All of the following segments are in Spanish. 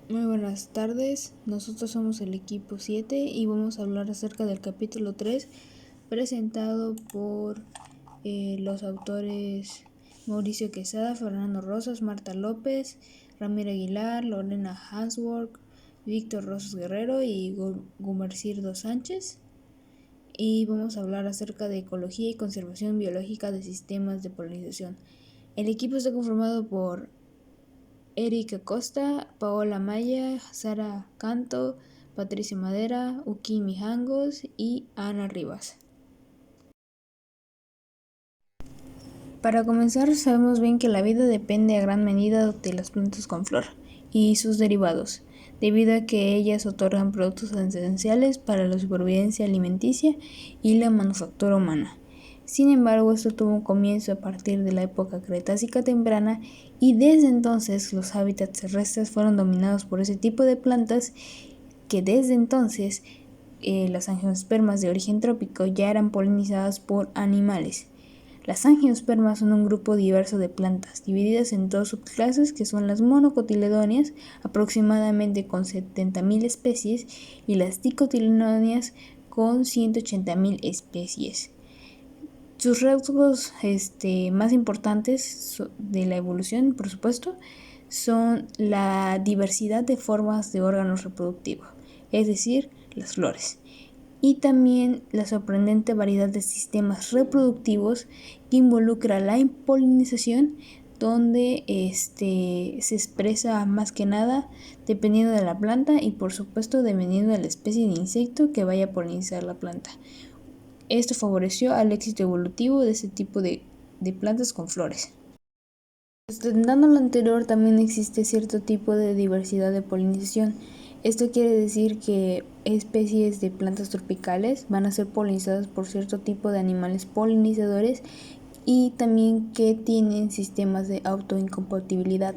Muy buenas tardes, nosotros somos el equipo 7 y vamos a hablar acerca del capítulo 3 presentado por los autores Mauricio Quesada, Fernando Rosas, Marta López, Ramiro Aguilar, Lorena Hansworth, Víctor Rosas Guerrero y Gumercirdo Sánchez. Y vamos a hablar acerca de ecología y conservación biológica de sistemas de polinización. El equipo está conformado por Erika Costa, Paola Maya, Sara Canto, Patricia Madera, Uki Mijangos y Ana Rivas. Para comenzar, sabemos bien que la vida depende a gran medida de las plantas con flor y sus derivados, debido a que ellas otorgan productos esenciales para la supervivencia alimenticia y la manufactura humana. Sin embargo, esto tuvo un comienzo a partir de la época cretácica temprana y desde entonces los hábitats terrestres fueron dominados por ese tipo de plantas que desde entonces las angiospermas de origen trópico ya eran polinizadas por animales. Las angiospermas son un grupo diverso de plantas, divididas en dos subclases que son las monocotiledóneas, aproximadamente con 70.000 especies, y las dicotiledóneas con 180.000 especies. Sus rasgos más importantes de la evolución, por supuesto, son la diversidad de formas de órganos reproductivos, es decir, las flores, y también la sorprendente variedad de sistemas reproductivos que involucra la polinización, donde se expresa más que nada dependiendo de la planta y por supuesto dependiendo de la especie de insecto que vaya a polinizar la planta. Esto favoreció al éxito evolutivo de este tipo de plantas con flores. Dando lo anterior, también existe cierto tipo de diversidad de polinización. Esto quiere decir que especies de plantas tropicales van a ser polinizadas por cierto tipo de animales polinizadores y también que tienen sistemas de autoincompatibilidad.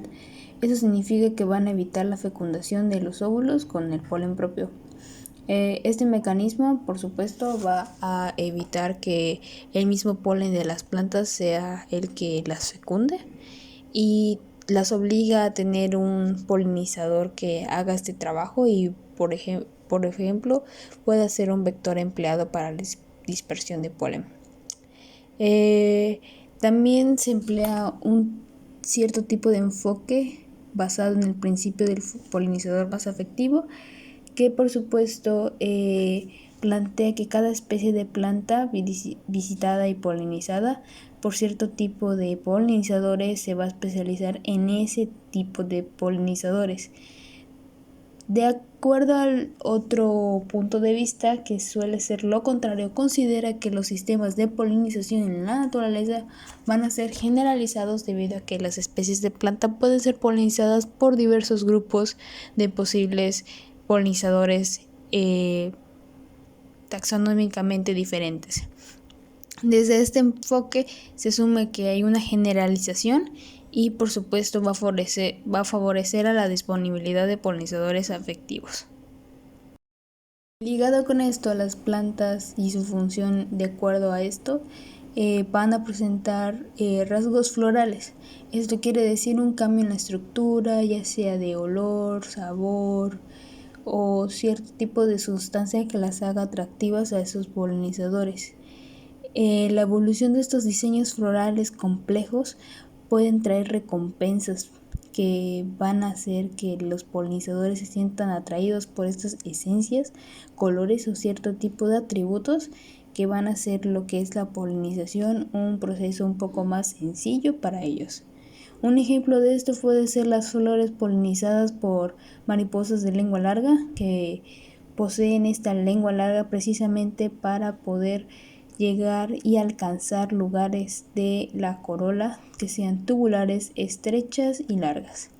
Eso significa que van a evitar la fecundación de los óvulos con el polen propio. Este mecanismo, por supuesto, va a evitar que el mismo polen de las plantas sea el que las fecunde y las obliga a tener un polinizador que haga este trabajo y, por ejemplo, pueda ser un vector empleado para la dispersión de polen. También se emplea un cierto tipo de enfoque basado en el principio del polinizador más efectivo, que por supuesto plantea que cada especie de planta visitada y polinizada por cierto tipo de polinizadores se va a especializar en ese tipo de polinizadores. De acuerdo al otro punto de vista, que suele ser lo contrario, considera que los sistemas de polinización en la naturaleza van a ser generalizados debido a que las especies de planta pueden ser polinizadas por diversos grupos de posibles polinizadores taxonómicamente diferentes. Desde este enfoque se asume que hay una generalización y por supuesto va a favorecer a la disponibilidad de polinizadores efectivos. Ligado con esto, las plantas y su función de acuerdo a esto van a presentar rasgos florales. Esto quiere decir un cambio en la estructura, ya sea de olor, sabor o cierto tipo de sustancia que las haga atractivas a esos polinizadores. La evolución de estos diseños florales complejos pueden traer recompensas que van a hacer que los polinizadores se sientan atraídos por estas esencias, colores o cierto tipo de atributos que van a hacer lo que es la polinización un proceso un poco más sencillo para ellos. Un ejemplo de esto puede ser las flores polinizadas por mariposas de lengua larga, que poseen esta lengua larga precisamente para poder llegar y alcanzar lugares de la corola que sean tubulares, estrechas y largas.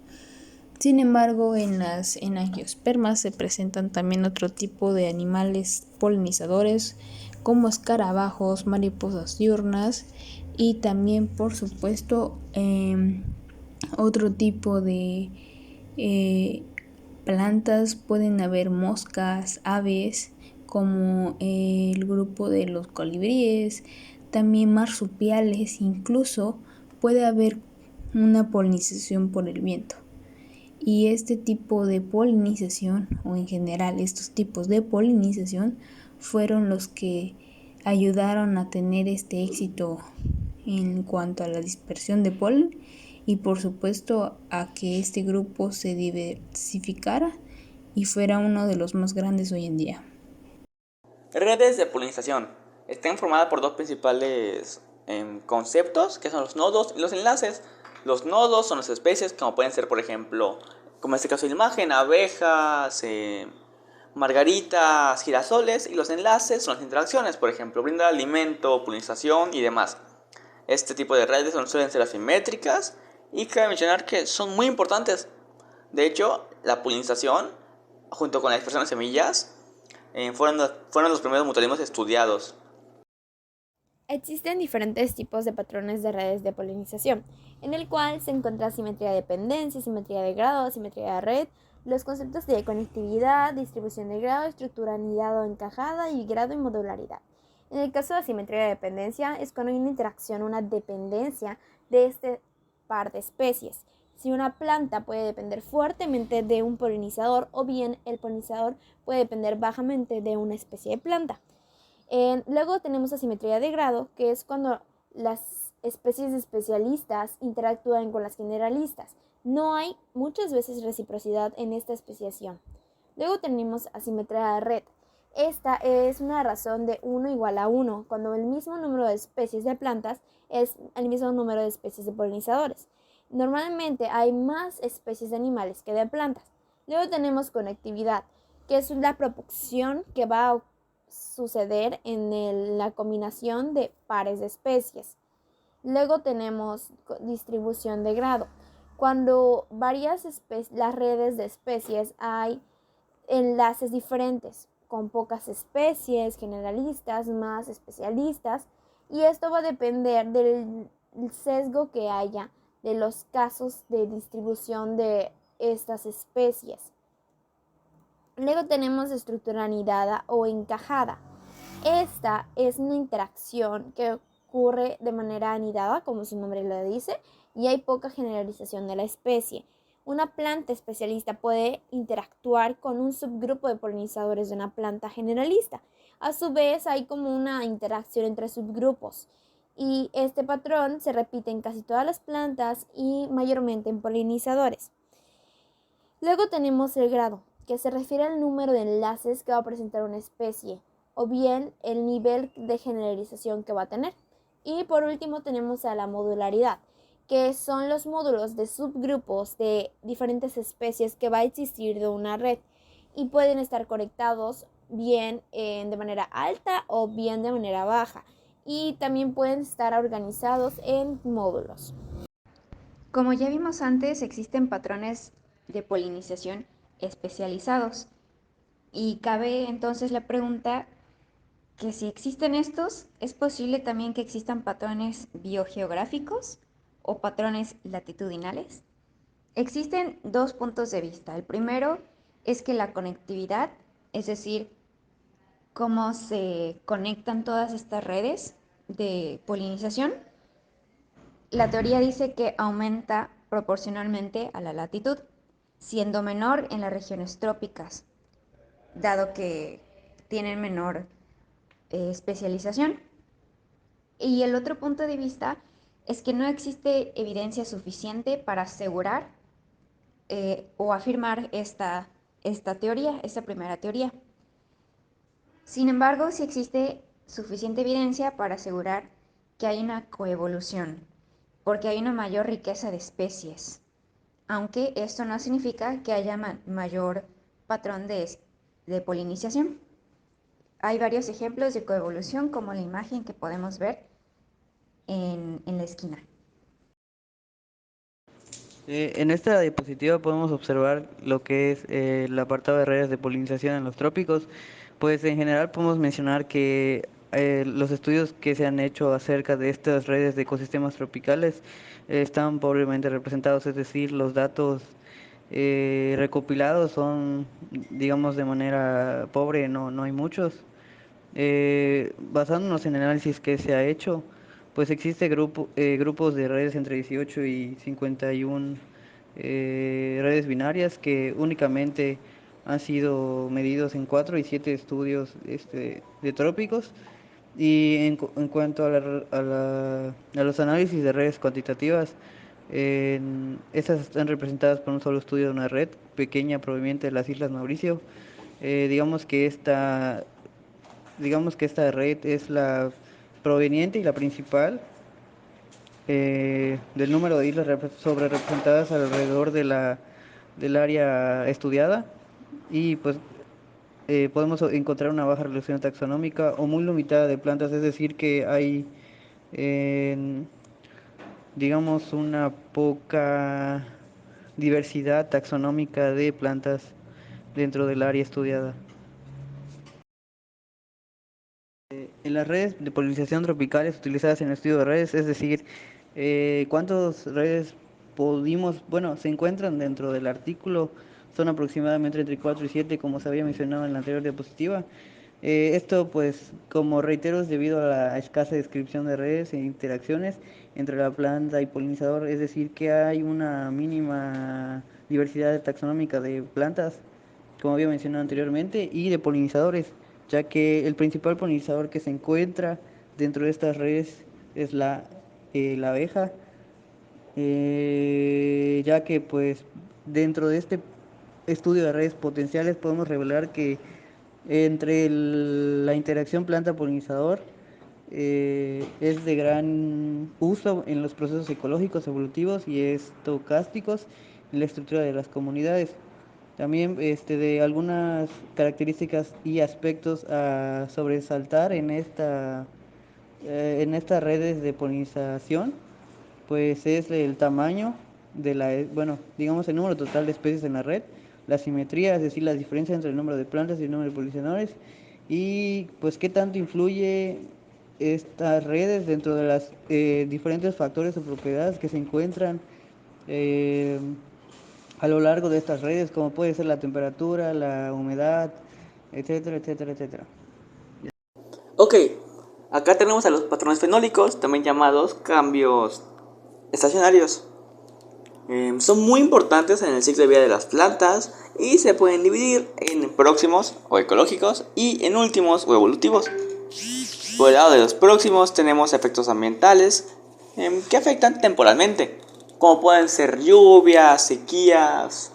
Sin embargo, en angiospermas se presentan también otro tipo de animales polinizadores como escarabajos, mariposas diurnas y también, por supuesto, otro tipo de plantas. Pueden haber moscas, aves, como el grupo de los colibríes, también marsupiales, incluso puede haber una polinización por el viento. Y este tipo de polinización, o en general estos tipos de polinización, fueron los que ayudaron a tener este éxito en cuanto a la dispersión de polen y por supuesto a que este grupo se diversificara y fuera uno de los más grandes hoy en día. Redes de polinización están formadas por dos principales conceptos, que son los nodos y los enlaces. Los nodos son las especies, como pueden ser, por ejemplo, como en este caso de la imagen, abejas, margaritas, girasoles, y los enlaces son las interacciones, por ejemplo, brindar alimento, polinización y demás. Este tipo de redes suelen ser asimétricas y cabe mencionar que son muy importantes. De hecho, la polinización, junto con la dispersión de semillas, fueron los primeros mutualismos estudiados. Existen diferentes tipos de patrones de redes de polinización, en el cual se encuentra simetría de dependencia, simetría de grado, simetría de red, los conceptos de conectividad, distribución de grado, estructura anidado encajada y grado y modularidad. En el caso de asimetría de dependencia es cuando hay una interacción, una dependencia de este par de especies. Si una planta puede depender fuertemente de un polinizador o bien el polinizador puede depender bajamente de una especie de planta. Luego tenemos asimetría de grado, que es cuando las especies especialistas interactúan con las generalistas. No hay muchas veces reciprocidad en esta especiación. Luego tenemos asimetría de red. Esta es una razón de 1 igual a 1, cuando el mismo número de especies de plantas es el mismo número de especies de polinizadores. Normalmente hay más especies de animales que de plantas. Luego tenemos conectividad, que es la proporción que va a suceder en la combinación de pares de especies. Luego tenemos distribución de grado. Cuando las redes de especies hay enlaces diferentes, con pocas especies, generalistas, más especialistas, y esto va a depender del sesgo que haya de los casos de distribución de estas especies. Luego tenemos estructura anidada o encajada. Esta es una interacción que ocurre de manera anidada, como su nombre lo dice, y hay poca generalización de la especie. Una planta especialista puede interactuar con un subgrupo de polinizadores de una planta generalista. A su vez, hay como una interacción entre subgrupos. Y este patrón se repite en casi todas las plantas y mayormente en polinizadores. Luego tenemos el grado, que se refiere al número de enlaces que va a presentar una especie, o bien el nivel de generalización que va a tener. Y por último tenemos a la modularidad, que son los módulos de subgrupos de diferentes especies que va a existir de una red y pueden estar conectados bien de manera alta o bien de manera baja, y también pueden estar organizados en módulos. Como ya vimos antes, existen patrones de polinización especializados y cabe entonces la pregunta que si existen estos, ¿es posible también que existan patrones biogeográficos o patrones latitudinales? Existen dos puntos de vista. El primero es que la conectividad, es decir, cómo se conectan todas estas redes de polinización, la teoría dice que aumenta proporcionalmente a la latitud, siendo menor en las regiones trópicas, dado que tienen menor especialización. Y el otro punto de vista es que no existe evidencia suficiente para asegurar o afirmar esta teoría, esta primera teoría. Sin embargo, sí existe suficiente evidencia para asegurar que hay una coevolución, porque hay una mayor riqueza de especies, aunque esto no significa que haya mayor patrón de polinización. Hay varios ejemplos de coevolución, como la imagen que podemos ver en la esquina. En esta diapositiva podemos observar lo que es el apartado de redes de polinización en los trópicos. Pues en general podemos mencionar que los estudios que se han hecho acerca de estas redes de ecosistemas tropicales están pobremente representados, es decir, los datos recopilados son, digamos, de manera pobre, no hay muchos. Basándonos en el análisis que se ha hecho, pues existe grupos de redes entre 18 y 51 redes binarias que únicamente han sido medidos en 4 y 7 estudios de trópicos. Y en cuanto a los análisis de redes cuantitativas, estas están representadas por un solo estudio de una red pequeña proveniente de las Islas Mauricio. Digamos que esta red es la proveniente y la principal del número de islas sobre representadas alrededor del área estudiada, y pues podemos encontrar una baja relación taxonómica o muy limitada de plantas, es decir, que hay, digamos, una poca diversidad taxonómica de plantas dentro del área estudiada. En las redes de polinización tropicales utilizadas en el estudio de redes, es decir, ¿cuántas redes se encuentran dentro del artículo? Son aproximadamente entre 4 y 7, como se había mencionado en la anterior diapositiva. Esto, pues, como reitero, es debido a la escasa descripción de redes e interacciones entre la planta y polinizador, es decir, que hay una mínima diversidad taxonómica de plantas, como había mencionado anteriormente, y de polinizadores, ya que el principal polinizador que se encuentra dentro de estas redes es la abeja, ya que pues dentro de este estudio de redes potenciales podemos revelar que entre la interacción planta-polinizador es de gran uso en los procesos ecológicos, evolutivos y estocásticos en la estructura de las comunidades. También de algunas características y aspectos a sobresaltar en estas redes de polinización, pues es el tamaño digamos el número total de especies en la red, la simetría, es decir, la diferencia entre el número de plantas y el número de polinizadores, y pues qué tanto influye estas redes dentro de las diferentes factores o propiedades que se encuentran eh, a lo largo de estas redes, como puede ser la temperatura, la humedad, etcétera, etcétera, etcétera. Ok, acá tenemos a los patrones fenólicos, también llamados cambios estacionarios. Son muy importantes en el ciclo de vida de las plantas y se pueden dividir en próximos o ecológicos y en últimos o evolutivos. Por el lado de los próximos tenemos efectos ambientales que afectan temporalmente, como pueden ser lluvias, sequías,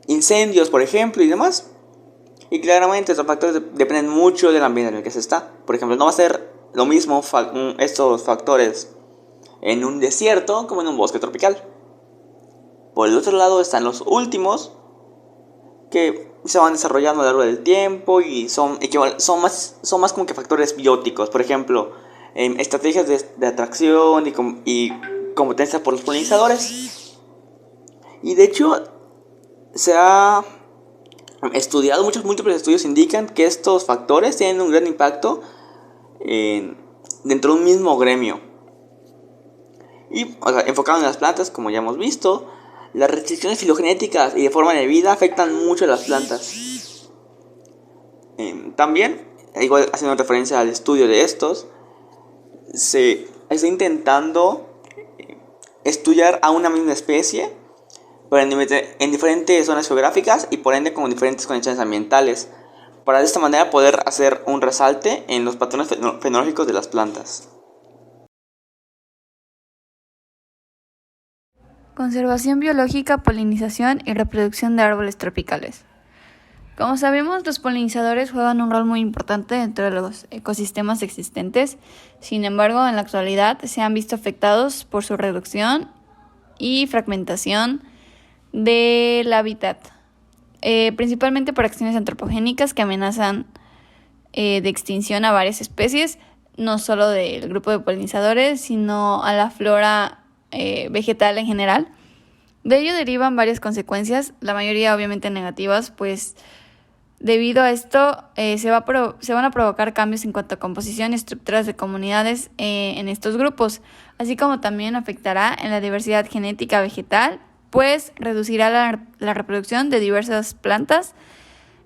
incendios, por ejemplo, y demás. Y claramente estos factores dependen mucho del ambiente en el que se está. Por ejemplo, no va a ser lo mismo estos factores en un desierto como en un bosque tropical. Por el otro lado están los últimos, que se van desarrollando a lo largo del tiempo y son más como que factores bióticos. Por ejemplo, estrategias de atracción y competencia por los polinizadores. Y de hecho se ha estudiado, múltiples estudios indican que estos factores tienen un gran impacto dentro de un mismo gremio. Y enfocado en las plantas, como ya hemos visto, las restricciones filogenéticas y de forma de vida afectan mucho a las plantas. También, igual haciendo referencia al estudio de estos, se está intentando estudiar a una misma especie, pero en diferentes zonas geográficas y por ende con diferentes condiciones ambientales, para de esta manera poder hacer un resalte en los patrones fenológicos de las plantas. Conservación biológica, polinización y reproducción de árboles tropicales. Como sabemos, los polinizadores juegan un rol muy importante dentro de los ecosistemas existentes. Sin embargo, en la actualidad se han visto afectados por su reducción y fragmentación del hábitat, principalmente por acciones antropogénicas que amenazan de extinción a varias especies, no solo del grupo de polinizadores, sino a la flora vegetal en general. De ello derivan varias consecuencias, la mayoría obviamente negativas, pues debido a esto se van a provocar cambios en cuanto a composición y estructuras de comunidades en estos grupos, así como también afectará en la diversidad genética vegetal, pues reducirá la reproducción de diversas plantas,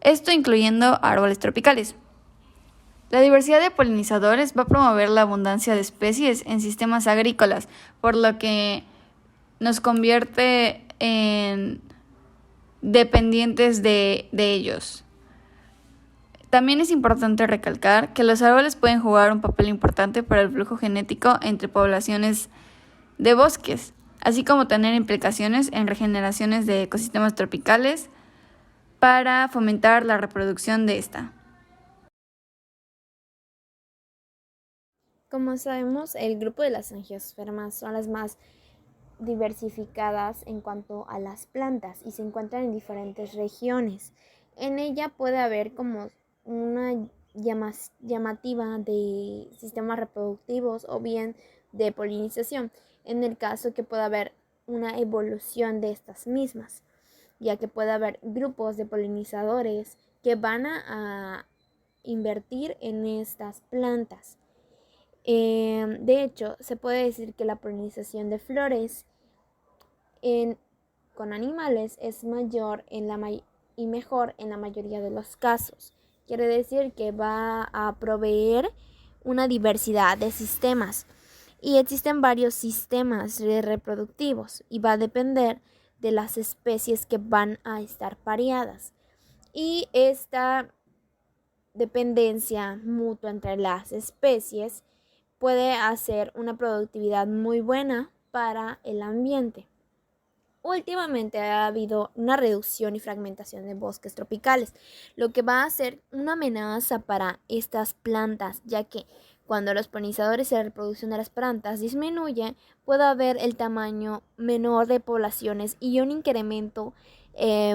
esto incluyendo árboles tropicales. La diversidad de polinizadores va a promover la abundancia de especies en sistemas agrícolas, por lo que nos convierte en dependientes de ellos. También es importante recalcar que los árboles pueden jugar un papel importante para el flujo genético entre poblaciones de bosques, así como tener implicaciones en regeneraciones de ecosistemas tropicales para fomentar la reproducción de esta. Como sabemos, el grupo de las angiospermas son las más diversificadas en cuanto a las plantas y se encuentran en diferentes regiones. En ella puede haber como una llamativa de sistemas reproductivos o bien de polinización, en el caso que pueda haber una evolución de estas mismas, ya que puede haber grupos de polinizadores que van a invertir en estas plantas. De hecho, se puede decir que la polinización de flores con animales es mayor y mejor en la mayoría de los casos. Quiere decir que va a proveer una diversidad de sistemas y existen varios sistemas reproductivos y va a depender de las especies que van a estar pareadas. Y esta dependencia mutua entre las especies puede hacer una productividad muy buena para el ambiente. Últimamente ha habido una reducción y fragmentación de bosques tropicales, lo que va a ser una amenaza para estas plantas, ya que cuando los polinizadores y la reproducción de las plantas disminuye, puede haber el tamaño menor de poblaciones y un incremento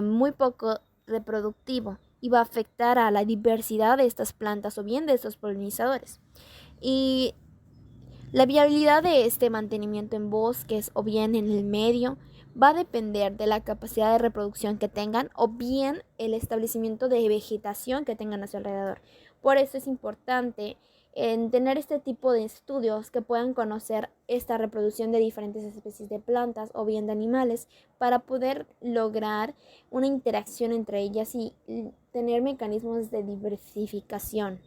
muy poco reproductivo y va a afectar a la diversidad de estas plantas o bien de estos polinizadores. Y la viabilidad de este mantenimiento en bosques o bien en el medio va a depender de la capacidad de reproducción que tengan o bien el establecimiento de vegetación que tengan a su alrededor. Por eso es importante tener este tipo de estudios que puedan conocer esta reproducción de diferentes especies de plantas o bien de animales para poder lograr una interacción entre ellas y tener mecanismos de diversificación.